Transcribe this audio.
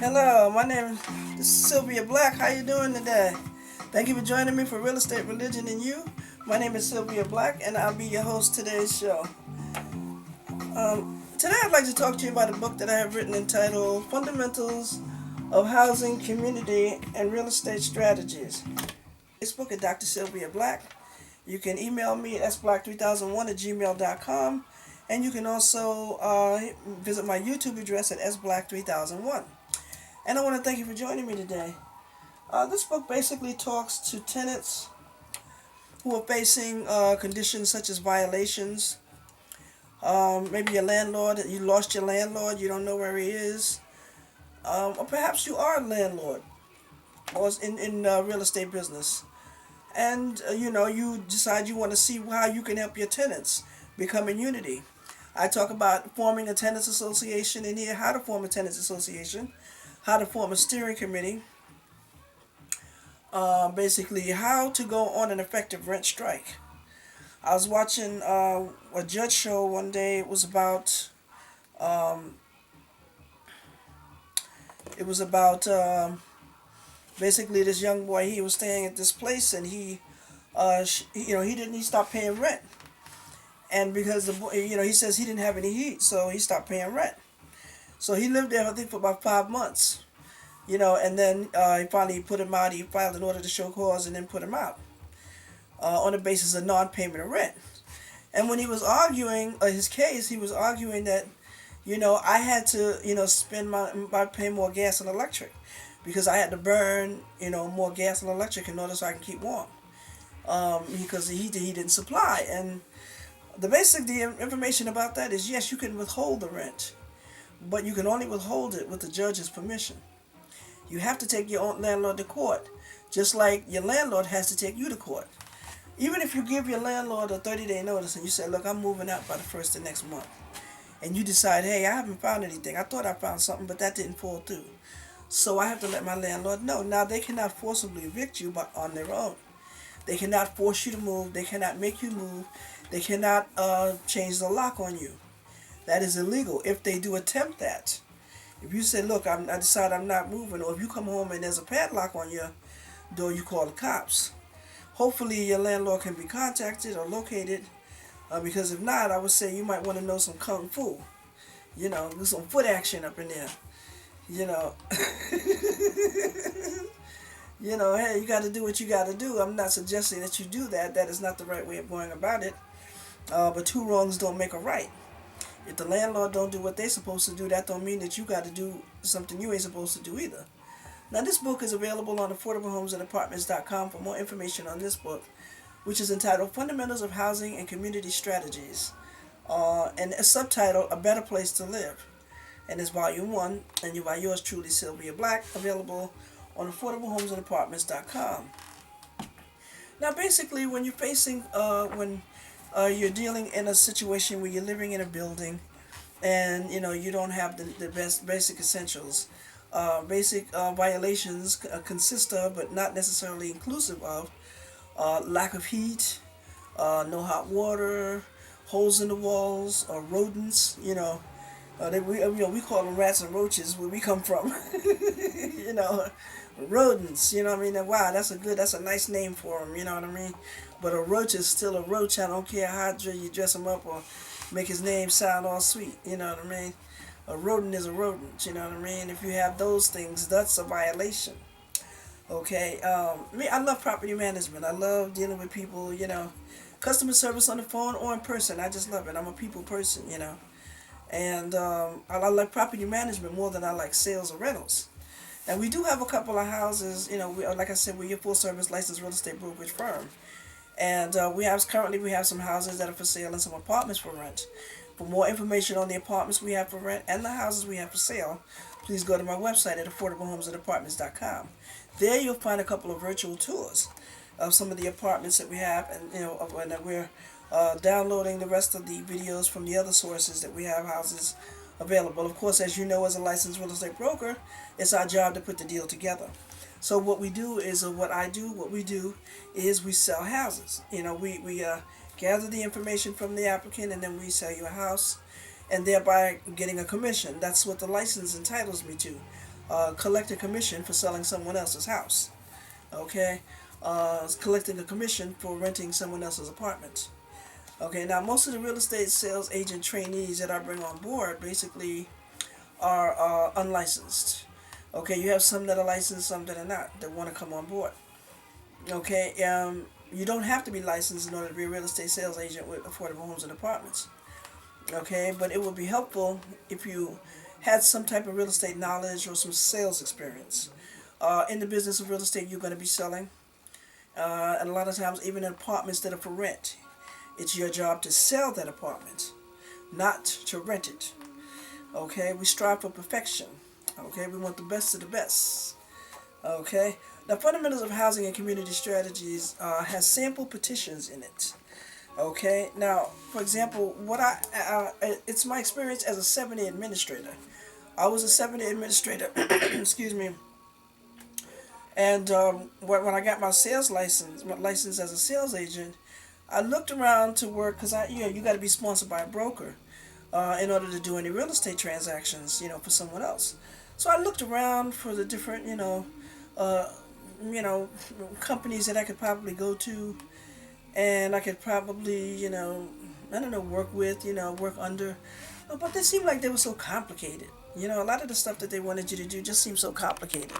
Hello, my name is Sylvia Black. How you doing today? Thank you for joining me for Real Estate, Religion, and You. My name is Sylvia Black, and I'll be your host today's show. Today, I'd like to talk to you about a book that I have written entitled "Fundamentals of Housing, Community, and Real Estate Strategies." Facebook at Dr. Sylvia Black. You can email me at sblack3001 at gmail.com, and you can also visit my YouTube address at sblack3001. And I want to thank you for joining me today. This book basically talks to tenants who are facing conditions such as violations. Maybe your landlord, you lost your landlord, you don't know where he is. Or perhaps you are a landlord or in real estate business. And, you decide you want to see how you can help your tenants become in unity. I talk about forming a tenants association in here, how to form a tenants association, how to form a steering committee, basically how to go on an effective rent strike. I was watching a judge show one day. Um, it was about basically this young boy. He was staying at this place, and he stopped paying rent, and because the boy, he says he didn't have any heat, so he stopped paying rent. So he lived there, I think, for about 5 months. And then he finally put him out. He filed an order to show cause and then put him out on the basis of non-payment of rent. And when he was arguing his case, he was arguing that, I had to, spend by paying more gas and electric because I had to burn, more gas and electric in order so I can keep warm. Because he didn't supply. And the information about that is, yes, you can withhold the rent, but you can only withhold it with the judge's permission. You have to take your own landlord to court, just like your landlord has to take you to court. Even if you give your landlord a 30-day notice and you say, look, I'm moving out by the first of next month, and you decide, hey, I haven't found anything. I thought I found something, but that didn't fall through. So I have to let my landlord know. Now, they cannot forcibly evict you on their own. They cannot force you to move. They cannot make you move. They cannot change the lock on you. That is illegal if they do attempt that. If you say, look, I decide I'm not moving, or if you come home and there's a padlock on your door, you call the cops. Hopefully your landlord can be contacted or located, because if not, I would say you might want to know some kung fu. Do some foot action up in there. you know, hey, you got to do what you got to do. I'm not suggesting that you do that. That is not the right way of going about it. But two wrongs don't make a right. If the landlord don't do what they supposed to do, that don't mean that you got to do something you ain't supposed to do either. Now, this book is available on AffordableHomesAndApartments.com for more information on this book, which is entitled Fundamentals of Housing and Community Strategies, and a subtitle, A Better Place to Live. And it's volume 1, and you're by yours truly, Sylvia Black, available on AffordableHomesAndApartments.com. Now, basically, when you're dealing in a situation where you're living in a building and you don't have the best basic essentials, basic violations consist of, but not necessarily inclusive of, lack of heat, no hot water, holes in the walls, or rodents. We call them rats and roaches where we come from. you know Rodents. Wow, that's a nice name for them. You know what I mean? But a roach is still a roach. I don't care how you dress him up or make his name sound all sweet. You know what I mean? A rodent is a rodent. You know what I mean? If you have those things, that's a violation. Okay. I love property management. I love dealing with people. Customer service on the phone or in person. I just love it. I'm a people person. And I like property management more than I like sales or rentals. And we do have a couple of houses. Like I said, we're your full service licensed real estate brokerage firm. And currently we have some houses that are for sale and some apartments for rent. For more information on the apartments we have for rent and the houses we have for sale, please go to my website at AffordableHomesAndApartments.com. There you'll find a couple of virtual tours of some of the apartments that we have, and we're downloading the rest of the videos from the other sources that we have houses available. Of course, as you know, as a licensed real estate broker, it's our job to put the deal together. So what we do is, what we do is we sell houses. We gather the information from the applicant, and then we sell you a house, and thereby getting a commission. That's what the license entitles me to. collect a commission for selling someone else's house. Okay, collecting a commission for renting someone else's apartment. Okay, now most of the real estate sales agent trainees that I bring on board basically are unlicensed. Okay, you have some that are licensed, some that are not, that want to come on board. Okay, you don't have to be licensed in order to be a real estate sales agent with affordable homes and apartments. Okay, but it would be helpful if you had some type of real estate knowledge or some sales experience. In the business of real estate, you're going to be selling, and a lot of times, even in apartments that are for rent, it's your job to sell that apartment, not to rent it. Okay, we strive for perfection. Okay, we want the best of the best. Okay, the fundamentals of housing and community strategies has sample petitions in it. Okay, now for example, it's my experience as a 70 administrator. I was a 70 administrator. Excuse me. And when I got my sales license, my license as a sales agent, I looked around to work because you got to be sponsored by a broker in order to do any real estate transactions, for someone else. So I looked around for the different, uh, you know, companies that I could probably go to, and I could probably, I don't know, work with, work under. But they seemed like they were so complicated. A lot of the stuff that they wanted you to do just seemed so complicated.